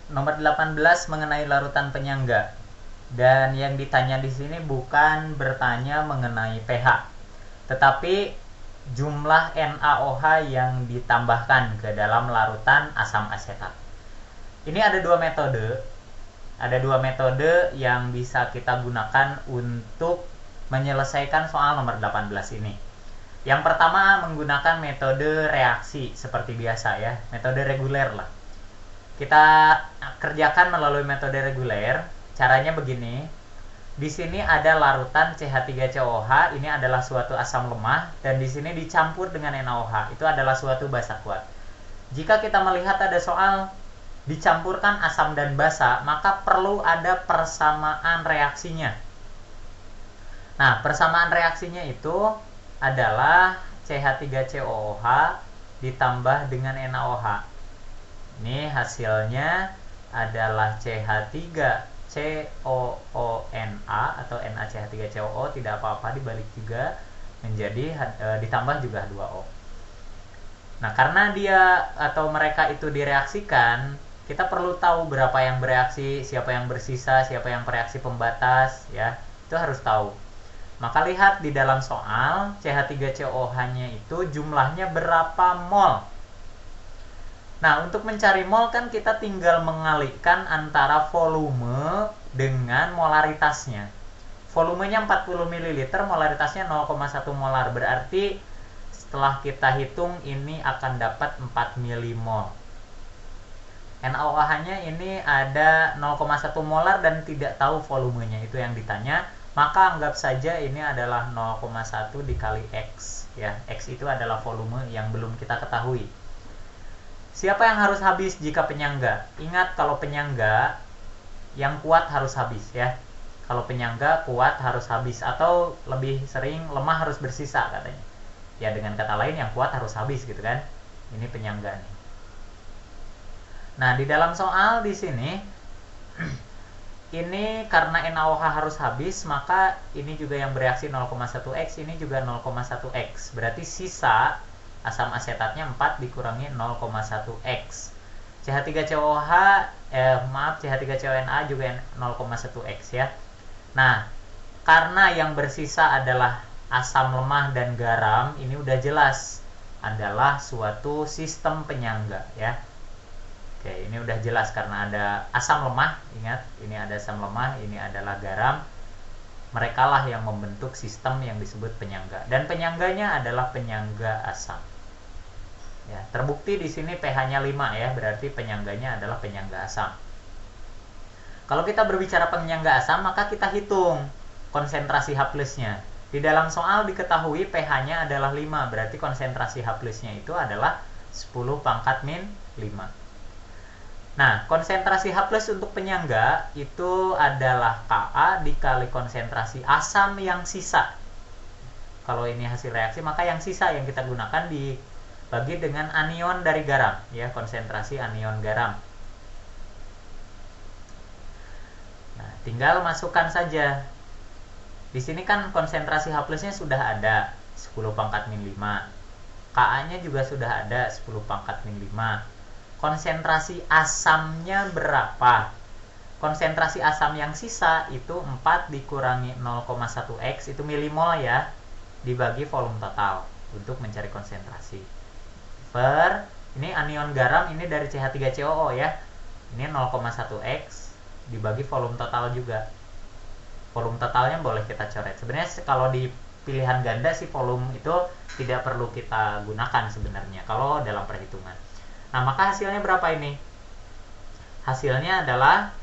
Nomor 18 mengenai larutan penyangga. Dan yang ditanya di sini bukan bertanya mengenai pH, tetapi jumlah NaOH yang ditambahkan ke dalam larutan asam asetat. Ini ada dua metode. Ada dua metode yang bisa kita gunakan untuk menyelesaikan soal nomor 18 ini. Yang pertama menggunakan metode reaksi seperti biasa ya, metode reguler lah. Kita kerjakan melalui metode reguler. Caranya begini. Di sini ada larutan CH3COOH, ini adalah suatu asam lemah, dan di sini dicampur dengan NaOH, itu adalah suatu basa kuat. Jika kita melihat ada soal dicampurkan asam dan basa, maka perlu ada persamaan reaksinya. Nah, persamaan reaksinya itu adalah CH3COOH ditambah dengan NaOH. Ini hasilnya adalah CH3COONA atau NaCH3COO, tidak apa-apa dibalik juga menjadi ditambah juga H2O. Nah, karena dia atau mereka itu direaksikan, kita perlu tahu berapa yang bereaksi, siapa yang bersisa, siapa yang bereaksi pembatas ya. Itu harus tahu. Maka lihat di dalam soal CH3COOH-nya itu jumlahnya berapa mol. Nah, untuk mencari mol kan kita tinggal mengalihkan antara volume dengan molaritasnya. Volumenya 40 ml, molaritasnya 0,1 molar. Berarti setelah kita hitung ini akan dapat 4 milimol. NaOH-nya ini ada 0,1 molar dan tidak tahu volumenya, itu yang ditanya. Maka anggap saja ini adalah 0,1 dikali X ya. X itu adalah volume yang belum kita ketahui. Siapa yang harus habis jika penyangga? Ingat, kalau penyangga yang kuat harus habis ya. Kalau penyangga kuat harus habis, atau lebih sering lemah harus bersisa katanya. Ya, dengan kata lain yang kuat harus habis gitu kan. Ini penyangga nih. Nah, di dalam soal di sini ini karena NaOH harus habis, maka ini juga yang bereaksi 0,1X, ini juga 0,1X. Berarti sisa asam asetatnya 4 dikurangi 0,1X. CH3COOH CH3CONA juga 0,1X ya. Nah, karena yang bersisa adalah asam lemah dan garam, ini udah jelas adalah suatu sistem penyangga ya. Oke, ini udah jelas karena ada asam lemah. Ingat, ini ada asam lemah, ini adalah garam. Mereka lah yang membentuk sistem yang disebut penyangga, dan penyangganya adalah penyangga asam. Ya, terbukti di sini pH-nya 5 ya, berarti penyangganya adalah penyangga asam. Kalau kita berbicara penyangga asam, maka kita hitung konsentrasi H+-nya. Di dalam soal diketahui pH-nya adalah 5, berarti konsentrasi H+-nya itu adalah 10⁻⁵. Nah, konsentrasi H+ untuk penyangga itu adalah Ka dikali konsentrasi asam yang sisa. Kalau ini hasil reaksi, maka yang sisa yang kita gunakan dibagi dengan anion dari garam, ya, konsentrasi anion garam. Nah, tinggal masukkan saja. Di sini kan konsentrasi H+-nya sudah ada 10⁻⁵. Ka-nya juga sudah ada 10⁻⁵. Konsentrasi asamnya berapa? Konsentrasi asam yang sisa itu 4 dikurangi 0,1X, itu milimol ya, dibagi volume total untuk mencari konsentrasi. Ini anion garam ini dari CH3COO ya. Ini 0,1X dibagi volume total juga. Volume totalnya boleh kita coret. Sebenarnya kalau di pilihan ganda sih volume itu tidak perlu kita gunakan sebenarnya kalau dalam perhitungan. Nah, maka hasilnya berapa ini? Hasilnya adalah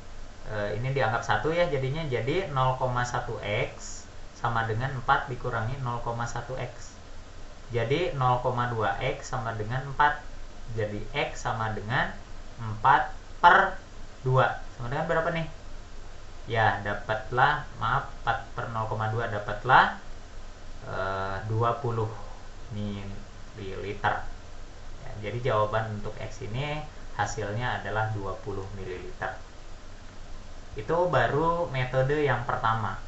ini dianggap 1 ya, jadinya jadi 0,1X sama dengan 4 dikurangi 0,1X. Jadi 0,2X sama dengan 4. Jadi X sama dengan 4/2. Sama dengan berapa nih? Ya, dapatlah, 4/0,2 dapatlah 20 ml. Jadi jawaban untuk X ini hasilnya adalah 20 ml. Itu baru metode yang pertama.